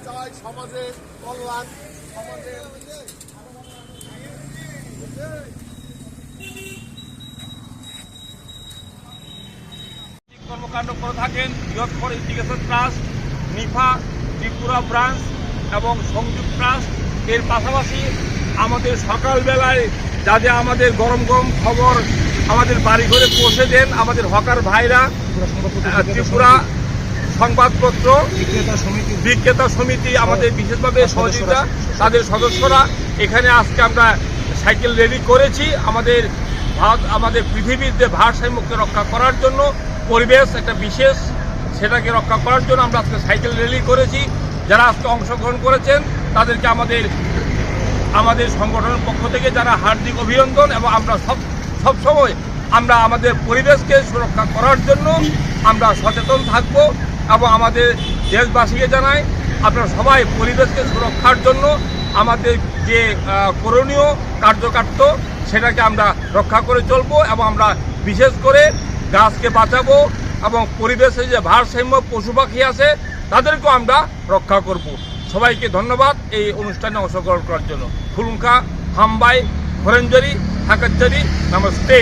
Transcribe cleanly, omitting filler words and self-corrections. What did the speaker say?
চাই সমাজের কল্যাণ, সমাজের কর্মকাণ্ড করে থাকেন youth for education trust, নিফা Tripura branch এবং সংযুক্ত ট্রাস্ট। এর পাশাপাশি আমাদের সকালবেলায় যাতে আমাদের গরম গরম খবর আমাদের বাড়ি ঘরে পৌঁছে দেন আমাদের হকার ভাইরা, ত্রিপুরা সংবাদপত্র বিক্রেতা সমিতি আমাদের বিশেষভাবে সহযোগিতা, তাদের সদস্যরা এখানে আজকে আমরা সাইকেল র্যালি করেছি আমাদের পৃথিবীর যে ভারসাম্যকে রক্ষা করার জন্য, পরিবেশ একটা বিশেষ সেটাকে রক্ষা করার জন্য আমরা আজকে সাইকেল র্যালি করেছি। যারা আজকে অংশগ্রহণ করেছেন তাদেরকে আমাদের সংগঠনের পক্ষ থেকে যারা হার্দিক অভিনন্দন। এবং আমরা সবসময় আমরা আমাদের পরিবেশকে সুরক্ষা করার জন্য আমরা সচেতন থাকব এবং আমাদের দেশবাসীকে জানাই আপনারা সবাই পরিবেশকে সুরক্ষার জন্য আমাদের যে করণীয় কার্যকার্য সেটাকে আমরা রক্ষা করে চলব এবং আমরা বিশেষ করে গাছকে বাঁচাবো এবং পরিবেশে যে ভারসাম্য পশু পাখি আছে তাদেরকেও আমরা রক্ষা করব। সবাইকে ধন্যবাদ এই অনুষ্ঠানে অংশগ্রহণ করার জন্য। খুলুঙ্কা, হামবাই, হরেঞ্জরি, থাকাচ্চারি, নমস্তে।